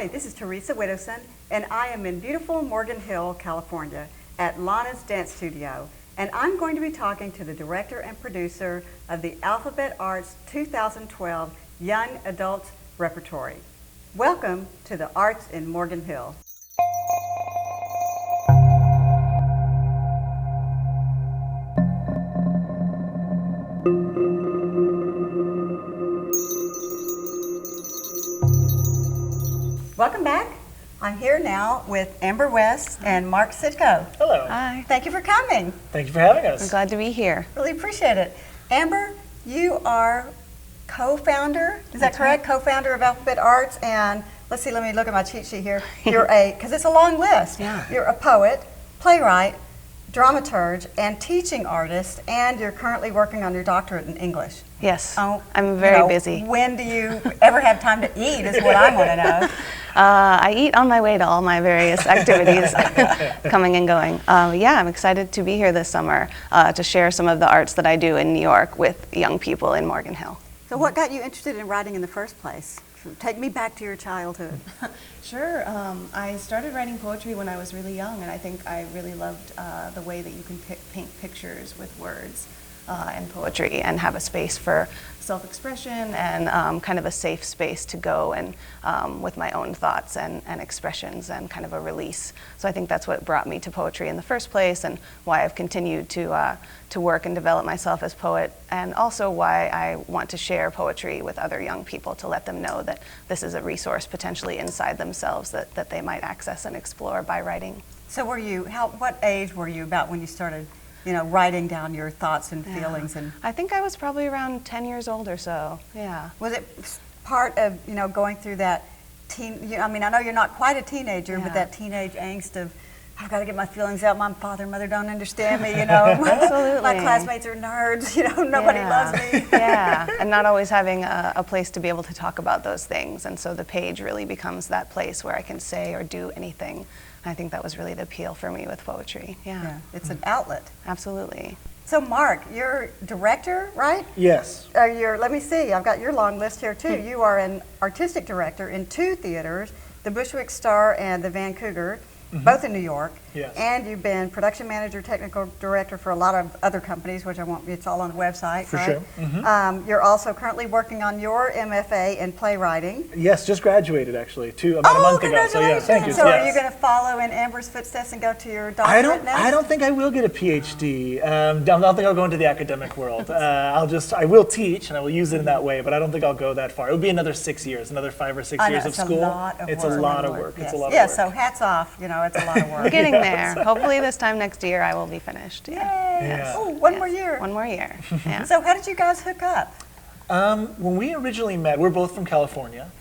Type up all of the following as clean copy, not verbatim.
Hi, this is Teresa Widdowson, and I am in beautiful Morgan Hill, California, at Lana's Dance Studio, and I'm going to be talking to the director and producer of the Alphabet Arts 2012 Young Adult Repertory. Welcome to the Arts in Morgan Hill. Welcome back. I'm here now with Amber West and Mark Sitko. Hello. Hi. Thank you for coming. Thank you for having us. I'm glad to be here. Really appreciate it. Amber, you are co-founder, is that correct? Right. Co-founder of Alphabet Arts, and let's see, let me look at my cheat sheet here. You're because it's a long list. Yeah. You're a poet, playwright, dramaturge, and teaching artist, and you're currently working on your doctorate in English. Yes, Oh, I'm very busy. When do you ever have time to eat is what I want to know. I eat on my way to all my various activities, coming and going. Yeah, I'm excited to be here this summer to share some of the arts that I do in New York with young people in Morgan Hill. So what got you interested in writing in the first place? Take me back to your childhood. Sure. I started writing poetry when I was really young, and I think I really loved the way that you can paint pictures with words and poetry and have a space for self-expression and kind of a safe space to go and with my own thoughts and expressions and kind of a release. So I think that's what brought me to poetry in the first place and why I've continued to work and develop myself as poet, and also why I want to share poetry with other young people to let them know that this is a resource potentially inside themselves that they might access and explore by writing. So what age were you about when you started, writing down your thoughts and feelings? And I think I was probably around 10 years old or so, yeah. was it part of, going through that I know you're not quite a teenager, but that teenage angst of, I've got to get my feelings out. My father and mother don't understand me, Absolutely. My classmates are nerds, nobody loves me. Yeah, and not always having a place to be able to talk about those things. And so the page really becomes that place where I can say or do anything. I think that was really the appeal for me with poetry. Yeah, it's an outlet. Absolutely. So Mark, you're director, right? Yes. Let me see, I've got your long list here too. You are an artistic director in 2 theaters, the Bushwick Star and the Van Cougar, both in New York. Yes. And you've been production manager, technical director for a lot of other companies, which it's all on the website, For right? sure. You're also currently working on your MFA in playwriting. Yes, just graduated actually, about a month ago. So yeah, thank you. So yes. are you going to follow in Amber's footsteps and go to your doctorate next? I don't think I will get a PhD. I don't think I'll go into the academic world. I will teach and I will use it in that way, but I don't think I'll go that far. It would be another 6 years, another 5 or 6 years of school. It's a lot of work. Yes. It's a lot of Yeah, work. so hats off. It's a lot of work. We're getting there. Hopefully this time next year I will be finished. Yay! Yeah. Oh, one more year. One more year. Yeah. So how did you guys hook up? When we originally met, we're both from California.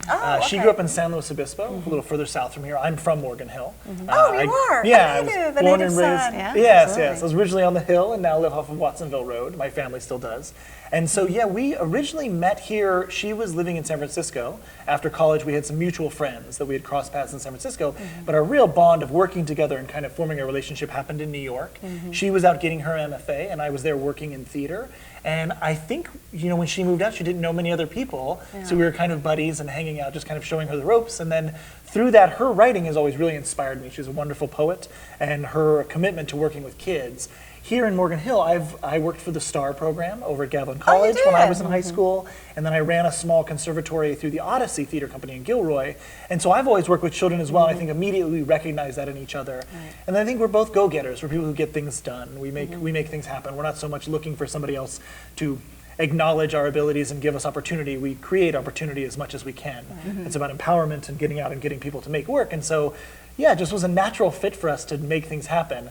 She grew up in San Luis Obispo, a little further south from here. I'm from Morgan Hill. Oh, you are? Yeah, A native, I was a born native and raised. son. Yeah, Yes, absolutely. yes. I was originally on the hill and now live off of Watsonville Road. My family still does. And so, yeah, we originally met here. She was living in San Francisco. After college, we had some mutual friends that we had crossed paths in San Francisco. But our real bond of working together and kind of forming a relationship happened in New York. She was out getting her MFA, and I was there working in theater. And I think, when she moved out, she didn't know many other people. So we were kind of buddies and hanging out, just kind of showing her the ropes. And then through that, her writing has always really inspired me. She's a wonderful poet, and her commitment to working with kids. Here in Morgan Hill, I worked for the STAR program over at Gavilan College when I was in high school, and then I ran a small conservatory through the Odyssey Theater Company in Gilroy. And so I've always worked with children as well, and I think immediately we recognize that in each other. Right. And I think we're both go-getters. We're people who get things done. We make things happen. We're not so much looking for somebody else to acknowledge our abilities and give us opportunity. We create opportunity as much as we can. It's about empowerment and getting out and getting people to make work. And so, yeah, it just was a natural fit for us to make things happen.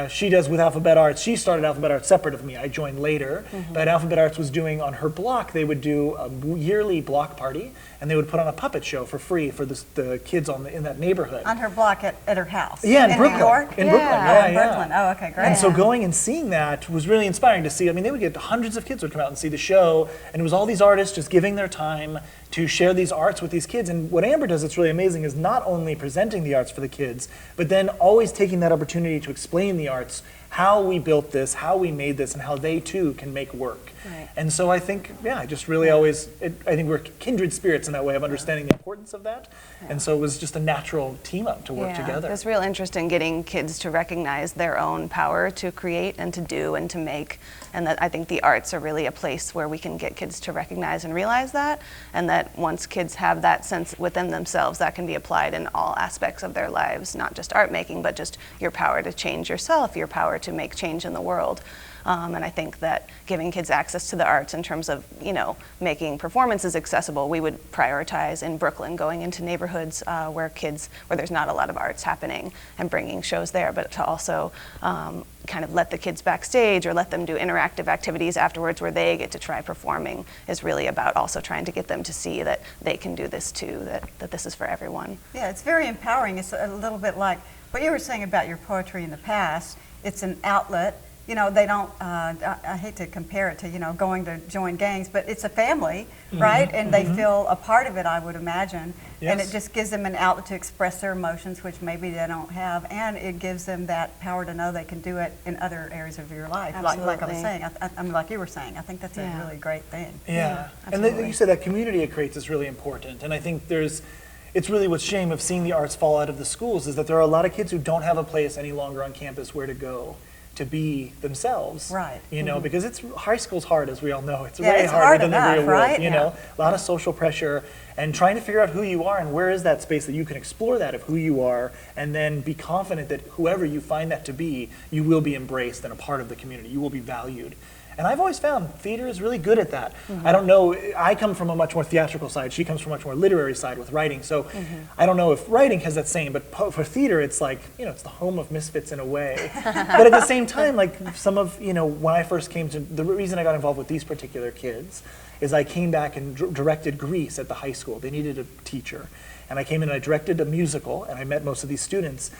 She does with Alphabet Arts. She started Alphabet Arts separate of me. I joined later. But Alphabet Arts was doing, on her block, they would do a yearly block party, and they would put on a puppet show for free for the kids in that neighborhood. On her block at her house? Yeah, in Brooklyn. New York? In Brooklyn, in Brooklyn. Oh, okay, great. And so going and seeing that was really inspiring to see. I mean, they would get hundreds of kids would come out and see the show, and it was all these artists just giving their time to share these arts with these kids. And what Amber does that's really amazing is not only presenting the arts for the kids, but then always taking that opportunity to explain the arts how we built this, how we made this, and how they too can make work. Right. And so I think, I just really I think we're kindred spirits in that way of understanding the importance of that. And so it was just a natural team up to work together. There's real interest in getting kids to recognize their own power to create and to do and to make. And that I think the arts are really a place where we can get kids to recognize and realize that. And that once kids have that sense within themselves, that can be applied in all aspects of their lives, not just art making, but just your power to change yourself, your power to make change in the world. And I think that giving kids access to the arts in terms of, making performances accessible, we would prioritize in Brooklyn, going into neighborhoods where there's not a lot of arts happening and bringing shows there, but to also kind of let the kids backstage or let them do interactive activities afterwards where they get to try performing is really about also trying to get them to see that they can do this too, that this is for everyone. Yeah, it's very empowering. It's a little bit like what you were saying about your poetry in the past. It's an outlet. They don't, I hate to compare it to, going to join gangs, but it's a family, right? And they feel a part of it, I would imagine. Yes. And it just gives them an outlet to express their emotions, which maybe they don't have. And it gives them that power to know they can do it in other areas of your life. Like I was saying, I mean, like you were saying, I think that's a really great thing. Yeah. And absolutely. you said that community it creates is really important. And I think it's really what's shame of seeing the arts fall out of the schools is that there are a lot of kids who don't have a place any longer on campus where to go to be themselves. Right. Because high school's hard, as we all know. It's Yeah, way it's harder hard than the enough, real world. right? A lot of social pressure and trying to figure out who you are and where is that space that you can explore that of who you are and then be confident that whoever you find that to be, you will be embraced and a part of the community. You will be valued. And I've always found theater is really good at that. I don't know, I come from a much more theatrical side. She comes from a much more literary side with writing. So I don't know if writing has that same, but for theater, it's like, it's the home of misfits in a way. But at the same time, like some of, when I first came to, the reason I got involved with these particular kids is I came back and directed Grease at the high school. They needed a teacher. And I came in and I directed a musical and I met most of these students.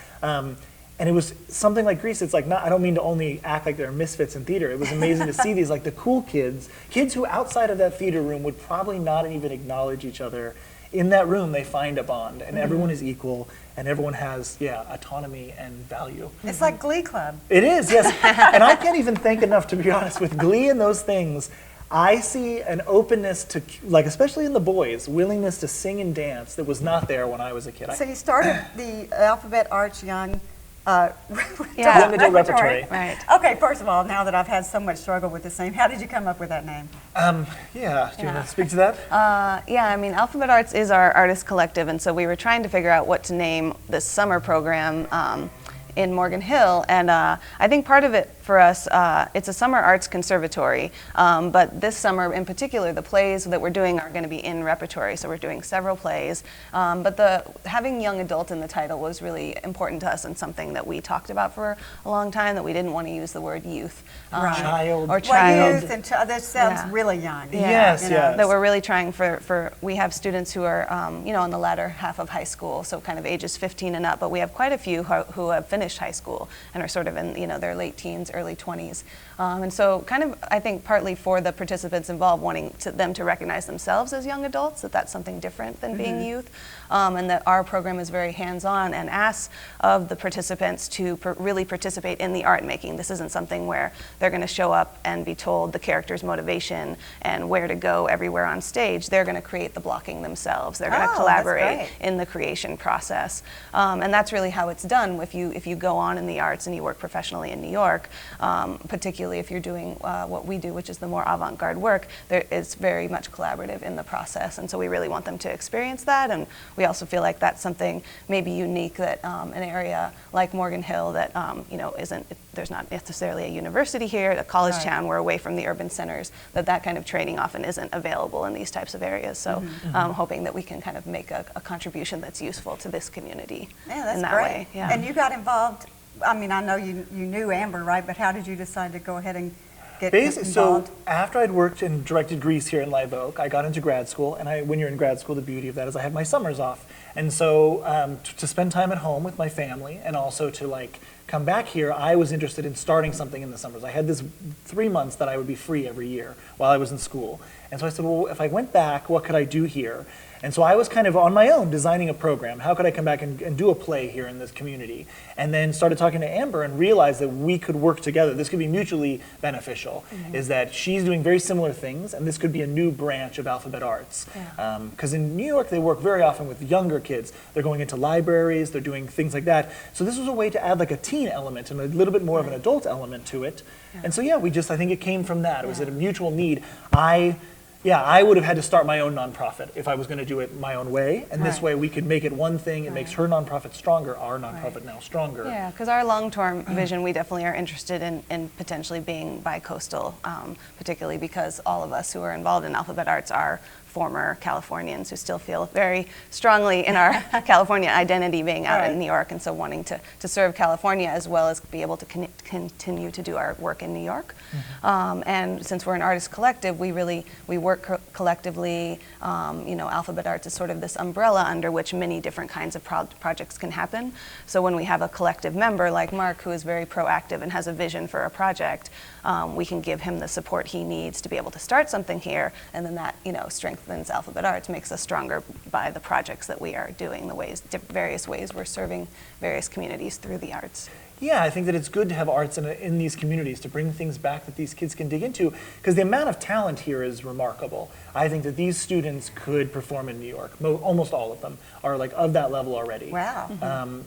And it was something like Grease. It's like, I don't mean to only act like they're misfits in theater. It was amazing to see these, like the cool kids who outside of that theater room would probably not even acknowledge each other. In that room, they find a bond, and everyone is equal, and everyone has, autonomy and value. It's like Glee Club. It is, yes. And I can't even thank enough, to be honest, with Glee and those things. I see an openness to, like, especially in the boys, willingness to sing and dance that was not there when I was a kid. So you started the Alphabet Arts Young Young Adult Repertory. Right. Okay, first of all, now that I've had so much struggle with this name, how did you come up with that name? Do you want to speak to that? Alphabet Arts is our artist collective, and so we were trying to figure out what to name this summer program in Morgan Hill, and I think part of it for us, it's a summer arts conservatory, but this summer in particular, the plays that we're doing are going to be in repertory, so we're doing several plays, but having young adult in the title was really important to us and something that we talked about for a long time, that we didn't want to use the word youth. Child. Or child. Well, youth and that sounds really young. Yes, yes. That we're really trying we have students who are, on the latter half of high school, so kind of ages 15 and up, but we have quite a few who have finished high school and are sort of in, their late teens, early 20s. And so kind of, I think, partly for the participants involved, wanting them to recognize themselves as young adults, that's something different than being youth, and that our program is very hands-on and asks of the participants to really participate in the art making. This isn't something where they're going to show up and be told the character's motivation and where to go everywhere on stage. They're going to create the blocking themselves. They're going to collaborate in the creation process. And that's really how it's done. If you go on in the arts and you work professionally in New York, particularly if you're doing what we do, which is the more avant-garde work, it's very much collaborative in the process. And so we really want them to experience that. And we also feel like that's something maybe unique that an area like Morgan Hill that, there's not necessarily a university here, a college town, we're away from the urban centers, that kind of training often isn't available in these types of areas. So hoping that we can kind of make a contribution that's useful to this community in that way. Yeah. And you got involved, I know you knew Amber, right? But how did you decide to go ahead and get involved? So after I'd worked and directed Grease here in Live Oak, I got into grad school, and when you're in grad school, the beauty of that is I had my summers off. And so to spend time at home with my family and also to come back here, I was interested in starting something in the summers. I had this 3 months that I would be free every year while I was in school. And so I said, well, if I went back, what could I do here? And so I was kind of on my own designing a program. How could I come back and do a play here in this community? And then started talking to Amber and realized that we could work together. This could be mutually beneficial, is that she's doing very similar things, and this could be a new branch of Alphabet Arts. Because in New York, they work very often with younger kids. They're going into libraries, they're doing things like that. So this was a way to add like a teen element and a little bit more of an adult element to it. And so yeah, I think it came from that. It was a mutual need. I would have had to start my own nonprofit if I was going to do it my own way. And this way we could make it one thing. It makes her nonprofit stronger, our nonprofit now stronger. Yeah, because our long-term vision, we definitely are interested in potentially being bi-coastal, particularly because all of us who are involved in Alphabet Arts are former Californians who still feel very strongly in our California identity being out in New York, and so wanting to serve California as well as be able to continue to do our work in New York. And since we're an artist collective, we work collectively. Alphabet Arts is sort of this umbrella under which many different kinds of projects can happen. So when we have a collective member like Mark who is very proactive and has a vision for a project, we can give him the support he needs to be able to start something here, and then that strengthens Alphabet Arts, makes us stronger by the projects that we are doing, various ways we're serving various communities through the arts. Yeah, I think that it's good to have arts in these communities to bring things back that these kids can dig into, because the amount of talent here is remarkable. I think that these students could perform in New York. Almost all of them are like of that level already. Wow.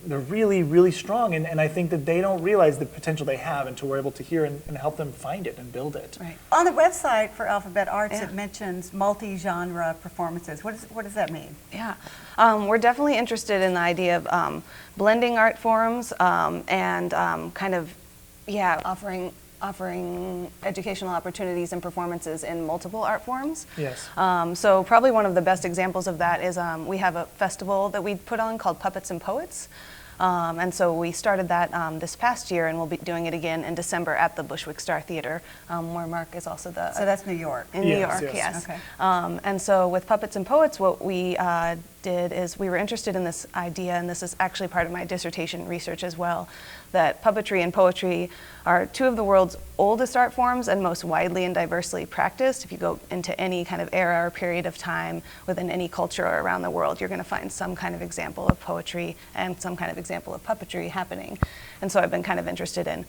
They're really, really strong, and I think that they don't realize the potential they have until we're able to hear and help them find it and build it. Right. On the website for Alphabet Arts, it mentions multi-genre performances. What does that mean? Yeah, we're definitely interested in the idea of blending art forms and offering educational opportunities and performances in multiple art forms. Yes. So probably one of the best examples of that is we have a festival that we put on called Puppets and Poets. And so we started that this past year, and we'll be doing it again in December at the Bushwick Star Theater, where Mark is also the... So that's New York. In New York, yes. Okay. And so with Puppets and Poets, what we did is we were interested in this idea, and this is actually part of my dissertation research as well, that puppetry and poetry are two of the world's oldest art forms and most widely and diversely practiced. If you go into any kind of era or period of time within any culture around the world, you're going to find some kind of example of poetry and some kind of example of puppetry happening. And so I've been kind of interested in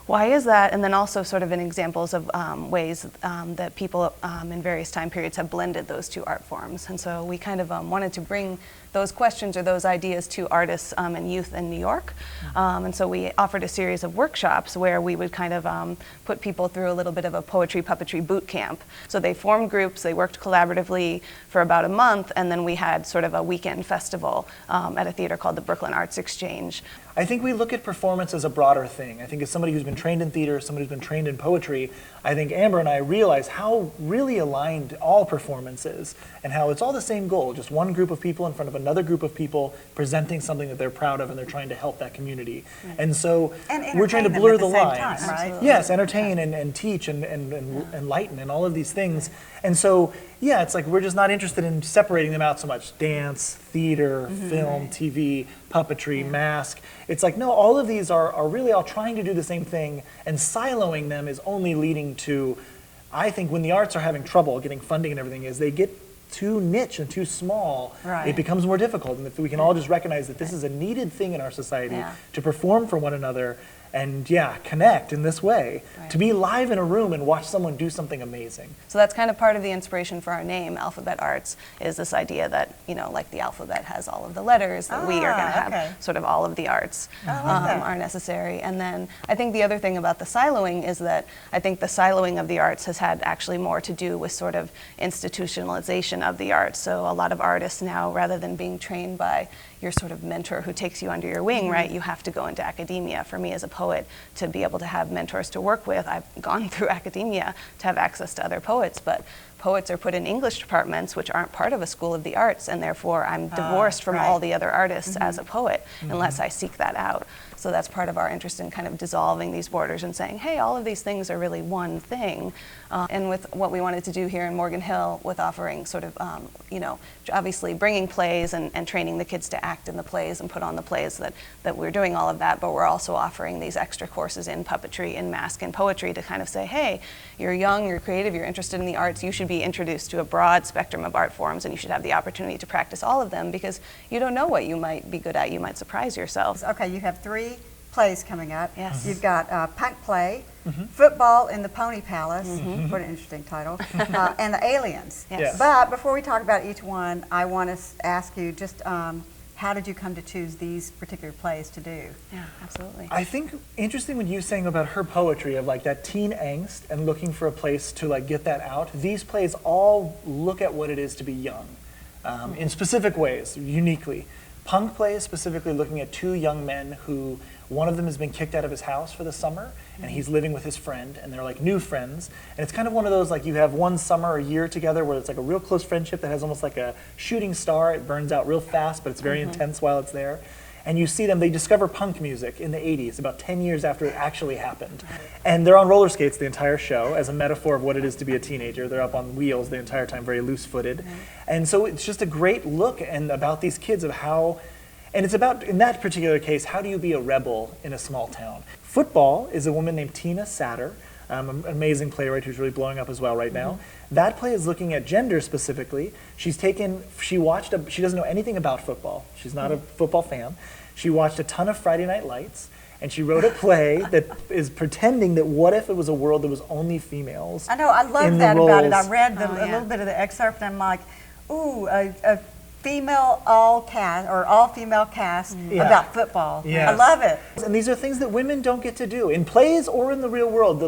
why is that, and then also sort of in examples of ways that people in various time periods have blended those two art forms. And so we kind of wanted to bring those questions or those ideas to artists and youth in New York. And so we offered a series of workshops where we would kind of put people through a little bit of a poetry puppetry boot camp. So they formed groups, they worked collaboratively for about a month, and then we had sort of a weekend festival at a theater called the Brooklyn Arts Exchange. I think we look at performance as a broader thing. I think as somebody who's been trained in theater, somebody who's been trained in poetry, I think Amber and I realize how really aligned all performance is, and how it's all the same goal, just one group of people in front of another group of people presenting something that they're proud of, and they're trying to help that community. And so we're trying to blur the lines. Time, right? Yes, entertain and teach and enlighten and all of these things. And so, yeah, it's like we're just not interested in separating them out so much. Dance, theater, film, TV, puppetry, mask. It's like, no, all of these are really all trying to do the same thing, and siloing them is only leading to, I think when the arts are having trouble getting funding and everything, is they get too niche and too small, it becomes more difficult. And if we can all just recognize that this is a needed thing in our society to perform for one another, and connect in this way, to be live in a room and watch someone do something amazing. So that's kind of part of the inspiration for our name, Alphabet Arts, is this idea that, like the alphabet has all of the letters, that we are going to have sort of all of the arts are necessary. And then I think the other thing about the siloing is that I think the siloing of the arts has had actually more to do with sort of institutionalization of the arts. So a lot of artists now, rather than being trained by your sort of mentor who takes you under your wing, right? You have to go into academia. For me as a poet, to be able to have mentors to work with, I've gone through academia to have access to other poets, but poets are put in English departments which aren't part of a school of the arts, and therefore I'm divorced from all the other artists as a poet unless I seek that out. So that's part of our interest in kind of dissolving these borders and saying, hey, all of these things are really one thing. And with what we wanted to do here in Morgan Hill with offering sort of, obviously bringing plays and training the kids to act in the plays and put on the plays, that we're doing all of that, but we're also offering these extra courses in puppetry, in mask, and poetry to kind of say, hey, you're young, you're creative, you're interested in the arts, you should be introduced to a broad spectrum of art forms, and you should have the opportunity to practice all of them, because you don't know what you might be good at. You might surprise yourself. Okay, you have 3 plays coming up. Yes. You've got Punk Play, Football in the Pony Palace, what an interesting title, and the Aliens. Yes. But before we talk about each one, I want to ask you just how did you come to choose these particular plays to do? Yeah, absolutely. I think interesting what you saying about her poetry of like that teen angst and looking for a place to like get that out. These plays all look at what it is to be young in specific ways, uniquely. Punk Play is specifically looking at 2 young men who, one of them has been kicked out of his house for the summer, and he's living with his friend, and they're like new friends. And it's kind of one of those, like you have one summer or year together where it's like a real close friendship that has almost like a shooting star. It burns out real fast, but it's very intense while it's there. And you see them, they discover punk music in the 80s, about 10 years after it actually happened. And they're on roller skates the entire show as a metaphor of what it is to be a teenager. They're up on wheels the entire time, very loose-footed. And so it's just a great look and about these kids of how, and it's about, in that particular case, how do you be a rebel in a small town? Football is a woman named Tina Satter, an amazing playwright who's really blowing up as well right now. That play is looking at gender specifically. She doesn't know anything about football. She's not a football fan. She watched a ton of Friday Night Lights, and she wrote a play that is pretending that what if it was a world that was only females. I know, I love in that the about it. I roles. read a little bit of the excerpt, and I'm like, ooh, a female all-female cast about football. Yes. I love it. And these are things that women don't get to do in plays or in the real world.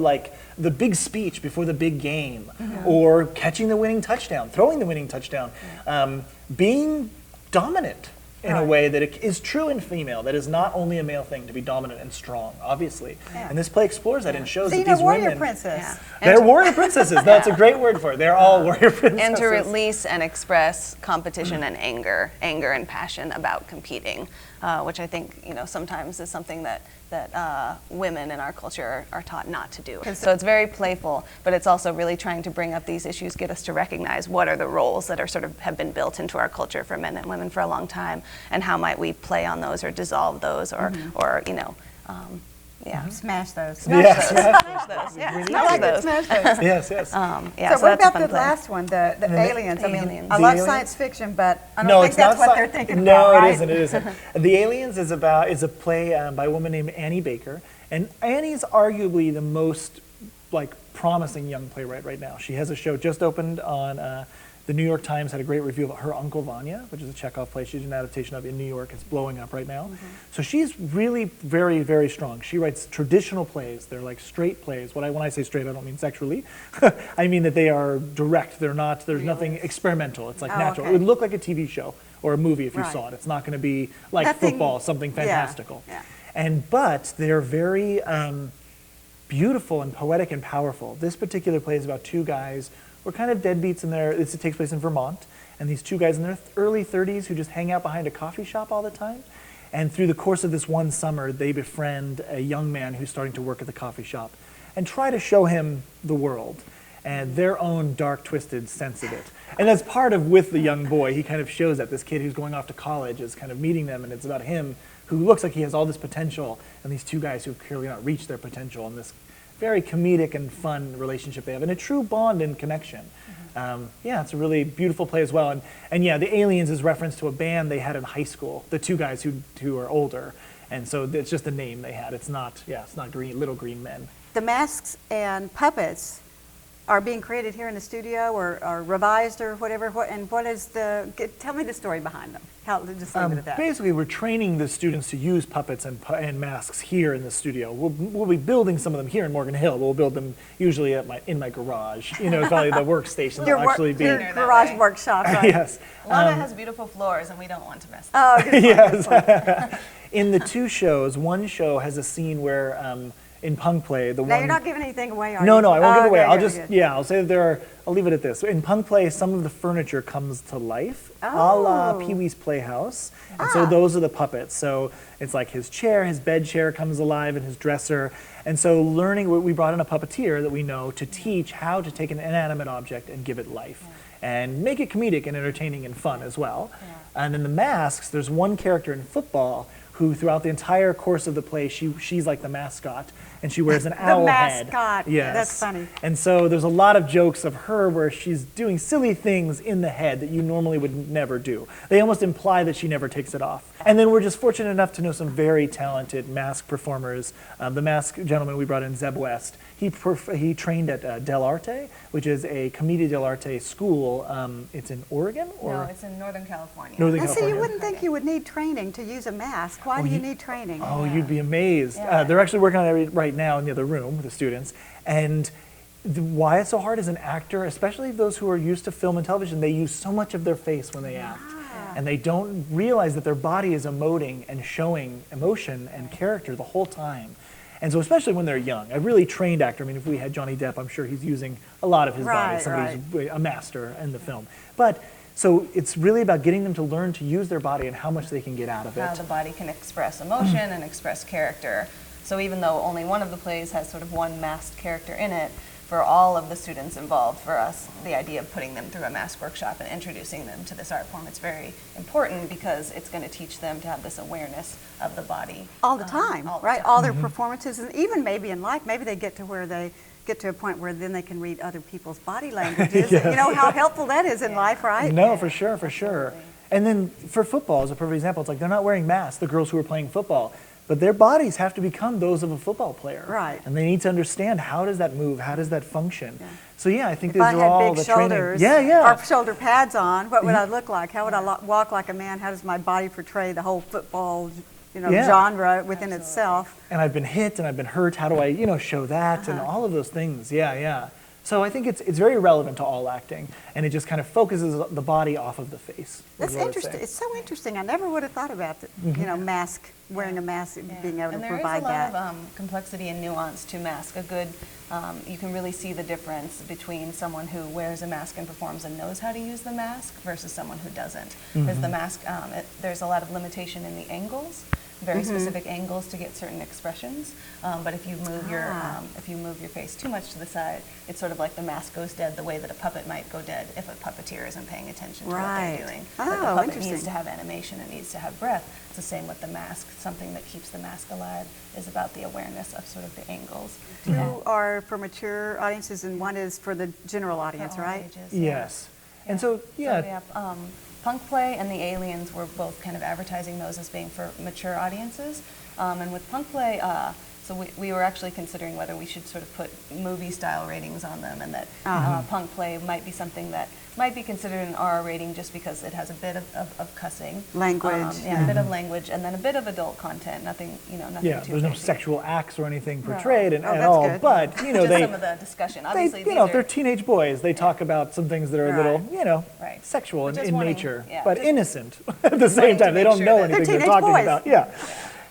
The big speech before the big game, or catching the winning touchdown, throwing the winning touchdown, being dominant in a way that it is true in female. That is not only a male thing to be dominant and strong, obviously. And this play explores that and shows that these warrior women, princess. they're warrior princesses. That's a great word for it. They're all warrior princesses. And to release and express competition and anger and passion about competing, which I think sometimes is something that women in our culture are taught not to do. So it's very playful, but it's also really trying to bring up these issues, get us to recognize what are the roles that are sort of have been built into our culture for men and women for a long time, and how might we play on those or dissolve those or Smash those. Yes. Smash those. Yeah, smash those. Smash those. Yes, yes. So what about the last one, the aliens? I mean, Aliens. I The love aliens? science fiction, but I don't No, think it's that's not what they're thinking no, about, right? it isn't. The Aliens is a play by a woman named Annie Baker, and Annie's arguably the most promising young playwright right now. She has a show just opened on. The New York Times had a great review of her Uncle Vanya, which is a Chekhov play she did an adaptation of in New York. It's blowing up right now. So she's really very, very strong. She writes traditional plays. They're like straight plays. When I say straight, I don't mean sexually. I mean that they are direct. There's nothing experimental. It's like natural. Okay. It would look like a TV show or a movie if you Right. saw it. It's not going to be like Nothing- football, something fantastical. Yeah. But they're very beautiful and poetic and powerful. This particular play is about 2 guys who are kind of deadbeats in their, it takes place in Vermont, and these 2 guys in their early 30s who just hang out behind a coffee shop all the time. And through the course of this one summer, they befriend a young man who's starting to work at the coffee shop and try to show him the world and their own dark, twisted sense of it. And that's part of with the young boy. He kind of shows that this kid who's going off to college is kind of meeting them, and it's about him who looks like he has all this potential, and these 2 guys who have clearly not reached their potential, and this very comedic and fun relationship they have, and a true bond and connection. It's a really beautiful play as well. And the Aliens is reference to a band they had in high school, the 2 guys who are older. And so it's just a name they had. It's not Little Green Men. The masks and puppets are being created here in the studio or revised or whatever. Tell me the story behind them. Just leave it at that. Basically, we're training the students to use puppets and masks here in the studio. We'll be building some of them here in Morgan Hill. We'll build them usually in my garage. Probably the workstation. Your garage way. workshop, right? Yes. Lana has beautiful floors, and we don't want to mess them. Oh, good point, Yes. good point. In the 2 shows, one show has a scene where in punk play, the Now, one. you're not giving anything away, are you? No, no, I won't Oh, give away. okay, I'll good, just, good. yeah, I'll say that I'll leave it at this. In punk play, some of the furniture comes to life, a la Oh. Pee-wee's Playhouse. And so those are the puppets. So it's like his chair, his bed chair comes alive, and his dresser. And so learning, we brought in a puppeteer that we know to teach how to take an inanimate object and give it life. And make it comedic and entertaining and fun as well. And in the masks, there's one character in football who throughout the entire course of the play, she's like the mascot, and she wears an owl head. mascot. Yes. That's funny. And so there's a lot of jokes of her where she's doing silly things in the head that you normally would never do. They almost imply that she never takes it off. And then we're just fortunate enough to know some very talented mask performers. The mask gentleman we brought in, Zeb West, he trained at Del Arte, which is a Commedia dell'arte school. It's in Oregon? No, it's in Northern California. Northern And see, California. you wouldn't think you would need training to use a mask. Why do you need training? Oh, you'd be amazed. Yeah. They're actually working on it right now in the other room with the students. And why it's so hard as an actor, especially those who are used to film and television, they use so much of their face when they act. And they don't realize that their body is emoting and showing emotion and character the whole time. And so especially when they're young, a really trained actor, I mean, if we had Johnny Depp, I'm sure he's using a lot of his body. Right, Somebody's a master in the film. But so it's really about getting them to learn to use their body and how much they can get out of it. How the body can express emotion and express character. So even though only one of the plays has sort of one masked character in it, for all of the students involved, for us, the idea of putting them through a mask workshop and introducing them to this art form, it's very important because it's going to teach them to have this awareness of the body. All the time, all the right? time. All their performances, and even maybe in life, maybe they get to where they get to a point where then they can read other people's body languages. Yes. You know how helpful that is in life, right? No, for sure, for sure. And then for football, as a perfect example, it's like they're not wearing masks, the girls who are playing football, but their bodies have to become those of a football player. Right. And they need to understand, how does that move? How does that function? Yeah. So yeah, I think If I these are all had the big shoulders training. Yeah, or shoulder pads on, what would I look like? How would I walk like a man? How does my body portray the whole football, Yeah. genre within itself? And I've been hit and I've been hurt. How do I, show that and all of those things? Yeah, yeah. So I think it's very relevant to all acting, and it just kind of focuses the body off of the face. is That's what I'd interesting. say. It's so interesting. I never would have thought about that. Wearing a mask, Yeah. being able and to there provide is a lot that. of complexity and nuance to mask. You can really see the difference between someone who wears a mask and performs and knows how to use the mask versus someone who doesn't. Because the mask, there's a lot of limitation in the angles, very specific angles to get certain expressions. But if you move your face too much to the side, it's sort of like the mask goes dead the way that a puppet might go dead if a puppeteer isn't paying attention to what Right. they're doing. Oh, But the puppet interesting. needs to have animation, it needs to have breath. It's the same with the mask. Something that keeps the mask alive is about the awareness of sort of the angles. Two are for mature audiences, and one is for the general audience, For all right? ages, yeah. Yes. And so, yeah, Punk Play and the Aliens were both kind of advertising those as being for mature audiences. And with Punk Play, so we were actually considering whether we should sort of put movie-style ratings on them, and that Punk Play might be something that might be considered an R rating just because it has a bit of cussing. Language. A bit of language, and then a bit of adult content, nothing yeah, too there's no crazy. sexual acts or anything portrayed Oh, at that's all, good. but, Just they, some of the discussion. they, Obviously, if they're teenage boys, they talk about some things that are a little, Right. sexual But just in wanting- nature, yeah, but just innocent at the same wanting to time. They make don't sure know that- anything They're they're teenage talking boys. about. Yeah.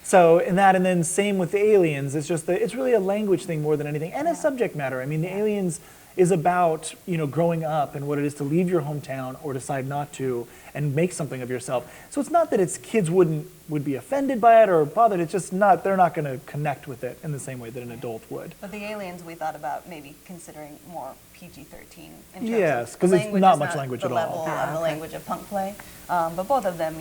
So in that, and then same with the Aliens. It's just it's really a language thing more than anything, and a subject matter. I mean, the Aliens is about growing up and what it is to leave your hometown or decide not to and make something of yourself. So it's not that it's kids would be offended by it or bothered. It's just not, they're not going to connect with it in the same way that an adult would. But the Aliens, we thought about maybe considering more PG-13 in terms Yes, of 'cause the it's language not is much language the at all. level of the okay. language of Punk Play. But both of them,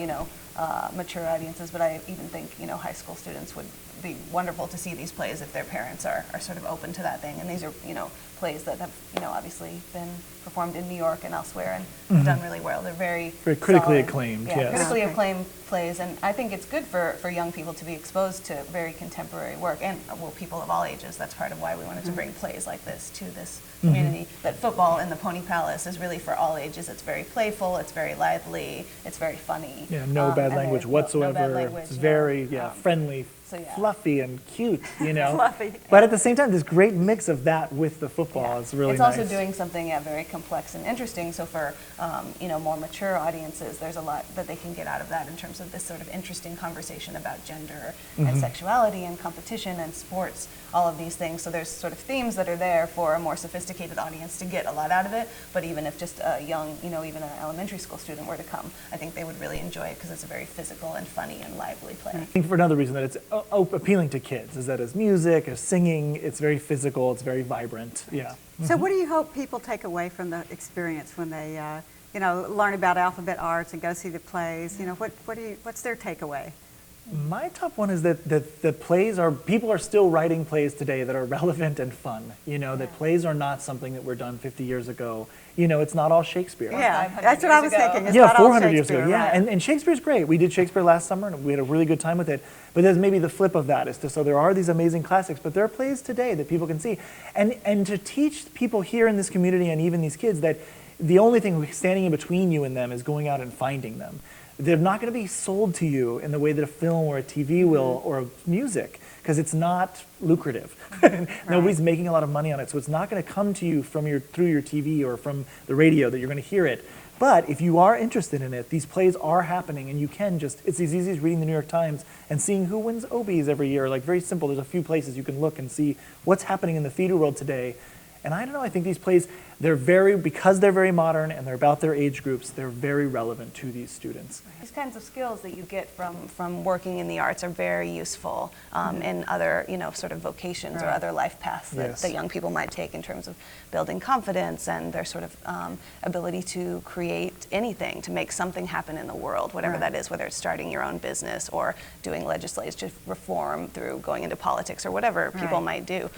mature audiences. But I even think high school students would be wonderful to see these plays if their parents are sort of open to that thing. And these are plays that have obviously been performed in New York and elsewhere and have done really well. They're very critically solid. acclaimed, Yeah, yes. critically Okay. acclaimed plays, and I think it's good for young people to be exposed to very contemporary work, and people of all ages. That's part of why we wanted to bring plays like this to this community. That football in the Pony Palace is really for all ages. It's very playful, it's very lively, it's very funny. Yeah, no bad and language there's whatsoever. No bad language, It's very friendly, So yeah. fluffy and cute, you know. Fluffy. But at the same time, this great mix of that with the football is really it's nice. also doing something very complex and interesting. So for more mature audiences, there's a lot that they can get out of that in terms of this sort of interesting conversation about gender and sexuality and competition and sports, all of these things. So there's sort of themes that are there for a more sophisticated audience to get a lot out of it. But even if just a young, even an elementary school student were to come, I think they would really enjoy it because it's a very physical and funny and lively play. I think for another reason that it's appealing to kids is that as music, as singing, it's very physical, it's very vibrant. Yeah. So what do you hope people take away from the experience when they, learn about alphabet arts and go see the plays? What's their takeaway? My top one is that the plays people are still writing plays today that are relevant and fun. That plays are not something that were done 50 years ago. It's not all Shakespeare. Yeah, that's what I was thinking. It's yeah, not all 400 years ago. Shakespeare, Yeah, right. and Shakespeare's great. We did Shakespeare last summer, and we had a really good time with it. But there's maybe the flip of that so there are these amazing classics, but there are plays today that people can see, and to teach people here in this community and even these kids that the only thing standing in between you and them is going out and finding them. They're not going to be sold to you in the way that a film or a TV will or music, because it's not lucrative. Nobody's making a lot of money on it, so it's not going to come to you through your TV or from the radio that you're going to hear it. But if you are interested in it, these plays are happening, and you can it's as easy as reading the New York Times and seeing who wins Obies every year. Like, very simple. There's a few places you can look and see what's happening in the theater world today. And I don't know, I think these plays, because they're very modern and they're about their age groups, they're very relevant to these students. These kinds of skills that you get from working in the arts are very useful in other, sort of vocations or other life paths that young people might take in terms of building confidence and their sort of ability to create anything, to make something happen in the world, whatever that is, whether it's starting your own business or doing legislative reform through going into politics or whatever people might do.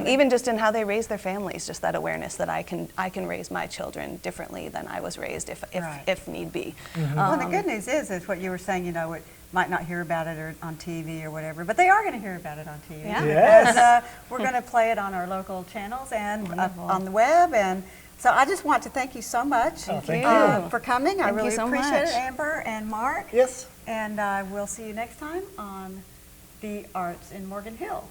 Even just in how they raise their families, just that awareness that I can raise my children differently than I was raised if need be. Well, the good news is what you were saying, it might not hear about it on TV or whatever, but they are going to hear about it on TV. Yeah. Yes. Because we're going to play it on our local channels and on the web. And so I just want to thank you so much Thank you. for coming. I Thank you really so appreciate much. it, Amber and Mark. Yes. And we'll see you next time on The Arts in Morgan Hill.